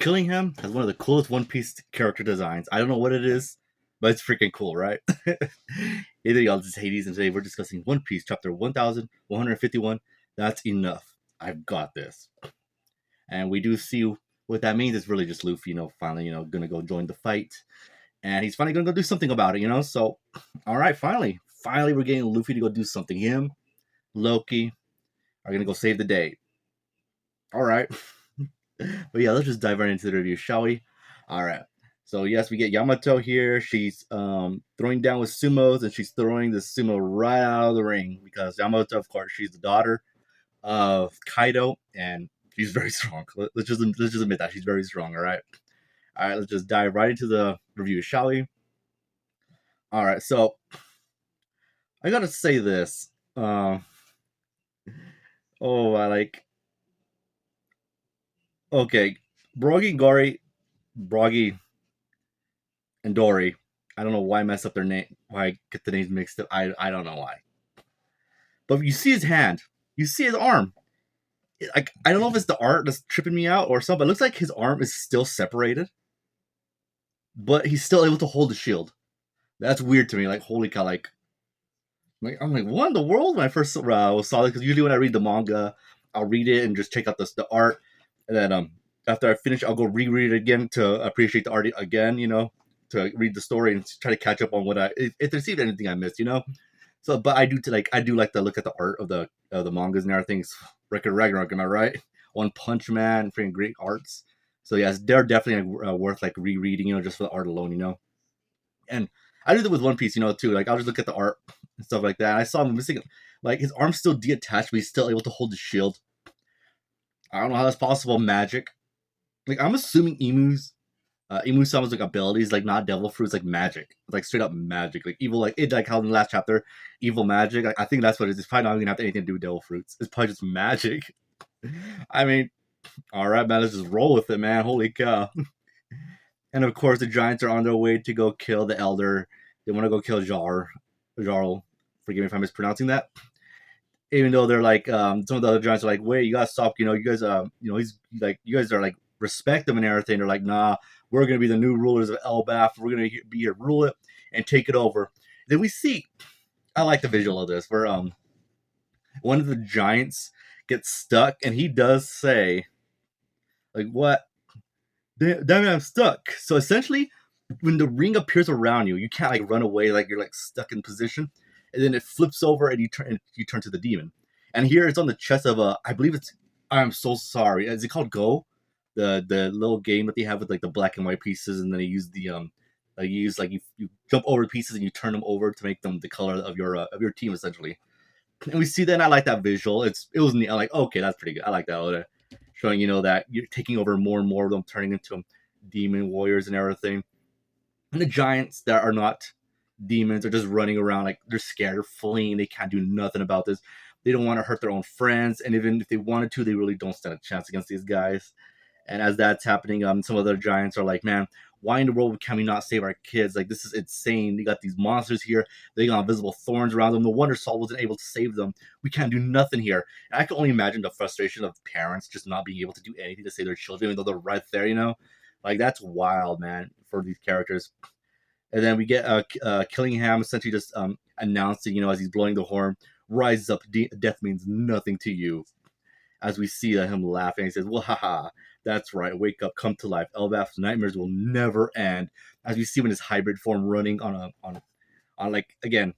Killingham has one of the coolest One Piece character designs. I don't know what it is, but it's freaking cool, right? Hey there, y'all. This is Hades, and today we're discussing One Piece, chapter 1151. That's enough. I've got this. And we do see what that means. It's really just Luffy, finally, gonna go join the fight. And he's finally gonna go do something about it, So, all right, finally. Finally, we're getting Luffy to go do something. Him, Loki are gonna go save the day. All right. But yeah, let's just dive right into the review, shall we? All right. So yes, we get Yamato here. She's throwing down with sumos, and she's throwing the sumo right out of the ring because Yamato, of course, she's the daughter of Kaido, and she's very strong. Let's just admit that she's very strong. All right. Let's just dive right into the review, shall we? All right. So I gotta say this. I like. Okay, Broggy and Dory. I don't know why I mess up their name. Why I get the names mixed up. I don't know why. But you see his hand. You see his arm. Like I don't know if it's the art that's tripping me out or something. But it looks like his arm is still separated, but he's still able to hold the shield. That's weird to me. Like holy cow! Like I'm like, what in the world? When I first saw it, because usually when I read the manga, I'll read it and just check out the art, and then after I finish, I'll go reread it again to appreciate the art again. To read the story and try to catch up on what if there's even anything I missed. So, but I do like to look at the art of the mangas and everything. It's Ragnarok, am I right? One Punch Man, freaking great arts. So yes, they're definitely worth like rereading, just for the art alone. And I do that with One Piece, too. Like I'll just look at the art and stuff like that. And I saw him missing, like his arm's still detached, but he's still able to hold the shield. I don't know how that's possible. Magic. Like I'm assuming Imu-sama's like abilities, like not devil fruits, like magic, like straight up magic, like evil, like how in the last chapter, evil magic. I think that's what it is. It's probably not even have anything to do with devil fruits. It's probably just magic. I mean, all right, man, let's just roll with it, man. Holy cow! And of course, the giants are on their way to go kill the elder. They want to go kill Jarl. Forgive me if I'm mispronouncing that. Even though they're like, some of the other giants are like, wait, you gotta stop. You guys, he's like, you guys are like respect them and everything. They're like, nah, we're gonna be the new rulers of Elbaf. We're gonna be here, rule it, and take it over. Then we see, I like the visual of this, where one of the giants gets stuck, and he does say, like, what? Damn it, I'm stuck. So essentially, when the ring appears around you, you can't like run away, like you're like stuck in position, and then it flips over, and you turn to the demon. And here it's on the chest of I believe it's. I'm so sorry. Is it called Go? The little game that they have with like the black and white pieces, and then they use you jump over pieces and you turn them over to make them the color of your team essentially. And we see that, and I like that visual. It was neat. I'm like, okay, that's pretty good. I like that. Showing that you're taking over more and more of them, turning into demon warriors and everything. And the giants that are not demons are just running around like they're scared, fleeing. They can't do nothing about this. They don't want to hurt their own friends, and even if they wanted to, they really don't stand a chance against these guys. And as that's happening, some of the giants are like, man, why in the world can we not save our kids? Like, this is insane. They got these monsters here. They got invisible thorns around them. No wonder Saul wasn't able to save them. We can't do nothing here. And I can only imagine the frustration of parents just not being able to do anything to save their children, even though they're right there. Like, that's wild, man, for these characters. And then we get Killingham essentially just announcing, as he's blowing the horn, rise up, death means nothing to you. As we see him laughing, he says, well, haha, that's right, wake up, come to life. Elbaf's nightmares will never end. As we see him in his hybrid form running on like, again,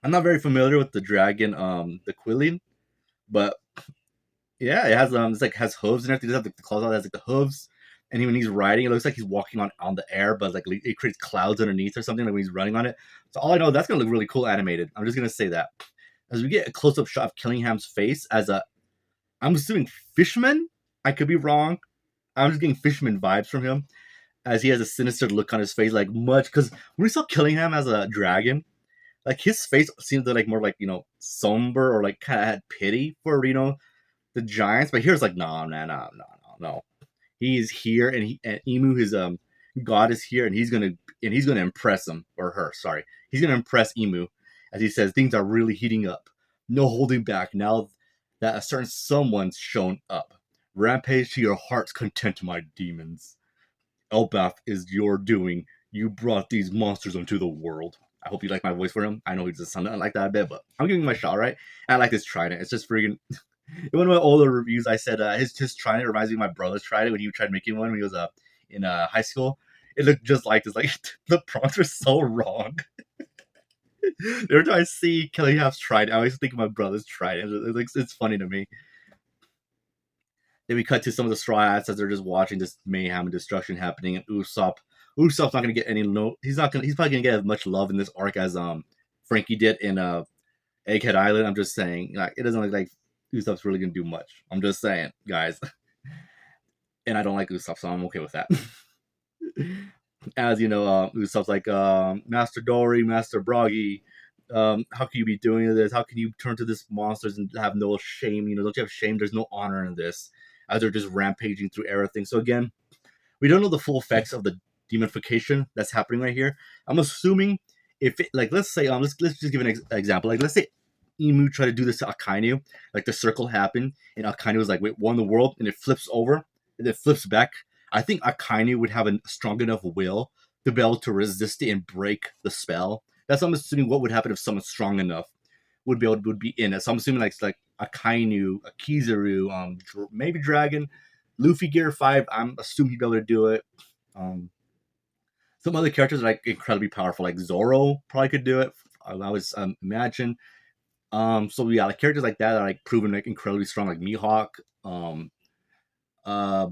I'm not very familiar with the dragon, the Quillian, but yeah, it has it's like has hooves and everything. It has like the claws on it, has like the hooves. And when he's riding, it looks like he's walking on the air, but like it creates clouds underneath or something like when he's running on it. So all I know, that's gonna look really cool animated. I'm just gonna say that. As we get a close-up shot of Killingham's face as I'm assuming Fishman. I could be wrong. I'm just getting Fishman vibes from him, as he has a sinister look on his face, like much because when we saw Killingham as a dragon, like his face seemed to like more like somber or like kind of had pity for the giants. But here's like no. He's here, and Emu, his god, is here, and he's gonna impress him or her. Sorry, he's gonna impress Emu, as he says things are really heating up. No holding back now that a certain someone's shown up. Rampage to your heart's content, my demons. Elbaf is your doing. You brought these monsters into the world. I hope you like my voice for him. I know he's just something like that a bit, but I'm giving him my shot, right? And I like this trident. It's just freaking. In one of my older reviews, I said his trident reminds me of my brother's trident when he tried making one when he was in high school. It looked just like this. Like the prompts are so wrong. Every time I see Kellyanne's trident, I always think of my brother's trident. It's funny to me. Then we cut to some of the Straw Hats as they're just watching this mayhem and destruction happening. And Usopp's not gonna get any no. He's not gonna. He's probably gonna get as much love in this arc as Frankie did in Egghead Island. I'm just saying, like it doesn't look like Usopp's really gonna do much. I'm just saying, guys. And I don't like Usopp, so I'm okay with that. As you know, Usopp's like Master Dory, Master Broggy. How can you be doing this? How can you turn to this monsters and have no shame? You know, don't you have shame? There's no honor in this. As they're just rampaging through everything. So again, we don't know the full effects of the demonification that's happening right here. I'm assuming if it, like, let's say let's just give an example. Like let's say Emu tried to do this to Akainu, like the circle happened, and Akainu was like, "Wait, won the world," and it flips over, and it flips back. I think Akainu would have a strong enough will to be able to resist it and break the spell. That's I'm assuming what would happen if someone strong enough would be in it. So I'm assuming like Akainu, a Kizaru, maybe Dragon, Luffy Gear 5. I'm assuming he'd be able to do it. Some other characters are like incredibly powerful, like Zoro probably could do it. I would imagine. So yeah, like characters like that are like proven like incredibly strong, like Mihawk,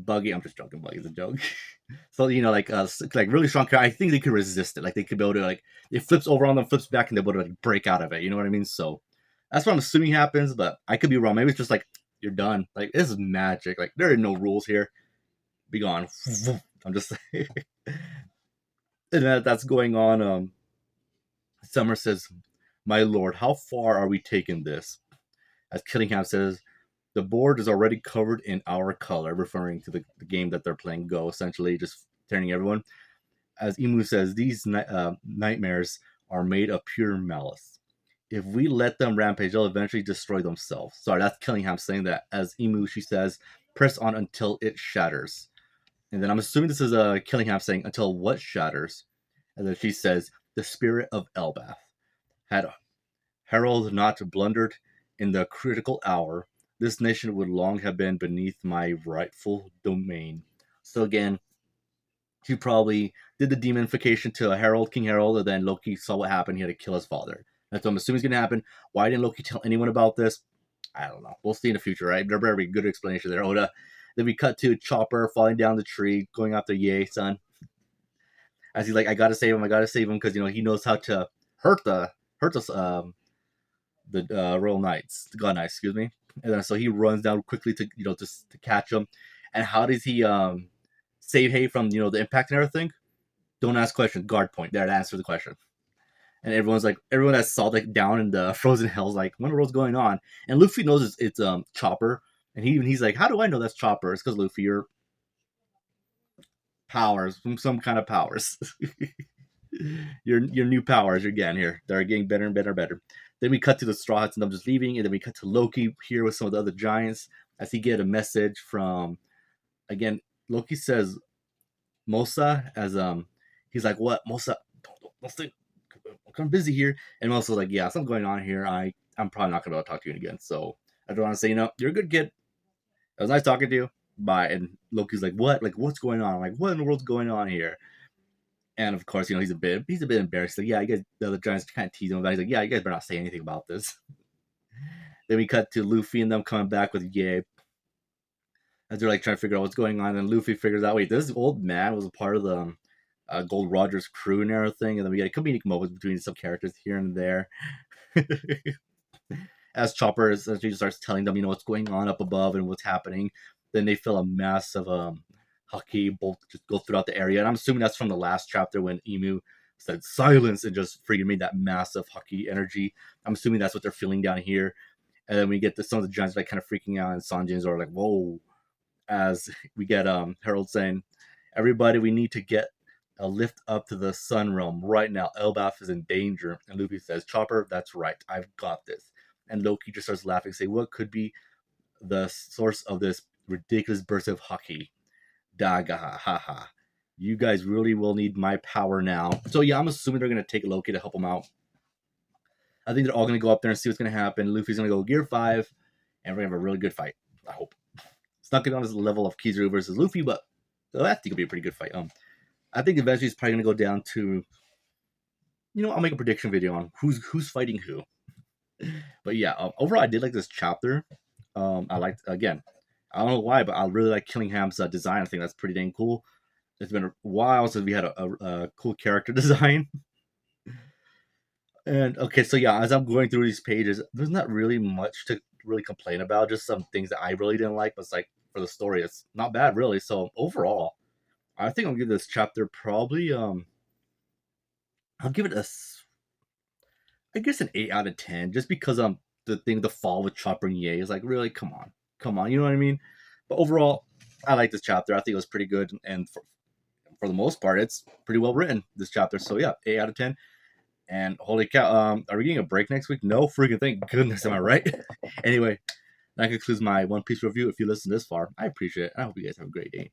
Buggy. I'm just joking. Buggy's a joke. So you know, like really strong character. I think they could resist it. Like they could be able to like it flips over on them, flips back, and they're able to like break out of it. You know what I mean? So that's what I'm assuming happens, but I could be wrong. Maybe it's just like you're done. Like this is magic. Like there are no rules here. Be gone. I'm just saying. And that's going on. Summer says, "My lord, how far are we taking this?" As Killingham says, "The board is already covered in our color," referring to the game that they're playing Go, essentially just turning everyone. As Emu says, "These nightmares are made of pure malice. If we let them rampage, they'll eventually destroy themselves." Sorry, that's Killingham saying that. As Emu, she says, "Press on until it shatters." And then I'm assuming this is Killingham saying, "Until what shatters?" And then she says, "The spirit of Elbath. Had Harold not blundered in the critical hour, this nation would long have been beneath my rightful domain." So again, he probably did the demonification to Harold, King Harold, and then Loki saw what happened. He had to kill his father. That's what I'm assuming is going to happen. Why didn't Loki tell anyone about this? I don't know. We'll see in the future, right? There better be a good explanation there, Oda. Then we cut to Chopper falling down the tree, going after Ye, son. As he's like, I gotta save him, because you know he knows how to hurt the Royal Knights, the God Knights, excuse me. And then so he runs down quickly to to catch him. And how does he save Hay from the impact and everything? Don't ask questions. Guard point there to answer the question. And everyone that saw like down in the frozen hills, like, what in the world's going on? And Luffy knows it's Chopper, and he's like, how do I know that's Chopper? It's because Luffy, your powers, some kind of powers. your new powers you're getting here. They're getting better and better and better. Then we cut to the Straw Hats and them just leaving, and then we cut to Loki here with some of the other giants as he get a message from, again, Loki says Mosa, as he's like, what, Mosa, don't think I'm busy here. And Mosa's like, yeah, something going on here. I'm probably not gonna be able to talk to you again. So I don't want to say, you're a good kid. It was nice talking to you. Bye. And Loki's like, what? Like, what's going on? I'm like, what in the world's going on here? And of course, he's a bit embarrassed. Like, yeah, you guys, the other giants kind of tease him about. He's like, yeah, you guys better not say anything about this. Then we cut to Luffy and them coming back with Ye, as they're like trying to figure out what's going on. And Luffy figures out, wait, this old man was a part of the Gold Roger's crew and everything. And then we get comedic moments between some characters here and there. As Chopper essentially starts telling them, what's going on up above and what's happening. Then they feel a massive haki bolt just go throughout the area. And I'm assuming that's from the last chapter when Emu said silence and just freaking made that massive haki energy. I'm assuming that's what they're feeling down here. And then we get some of the giants like kind of freaking out, and Sanjin's are like, whoa. As we get Harold saying, everybody, we need to get a lift up to the sun realm right now. Elbaf is in danger. And Luffy says, Chopper, that's right. I've got this. And Loki just starts laughing, saying, what could be the source of this ridiculous burst of hockey. Daga ha ha. You guys really will need my power now. So yeah, I'm assuming they're gonna take Loki to help him out. I think they're all gonna go up there and see what's gonna happen. Luffy's gonna go Gear 5, and we're gonna have a really good fight. I hope. It's not gonna be on this level of Kizaru versus Luffy, but I think it'll be a pretty good fight. I think eventually it's probably gonna go down to, I'll make a prediction video on who's fighting who. But yeah, overall I did like this chapter. I liked, again, I don't know why, but I really like Killingham's design. I think that's pretty dang cool. It's been a while since we had a cool character design. And okay, so yeah, as I'm going through these pages, there's not really much to really complain about. Just some things that I really didn't like, but it's like for the story, it's not bad really. So overall, I think I'll give this chapter probably I'll give it I guess an 8 out of 10, just because the fall with Chopper and Ye is like, really, come on, you know what I mean? But overall, I like this chapter. I think it was pretty good, and for the most part, it's pretty well written, this chapter. So yeah, 8 out of 10. And holy cow, are we getting a break next week? No freaking thank goodness, am I right? Anyway, that concludes my One Piece review. If you listen this far, I appreciate it. I hope you guys have a great day.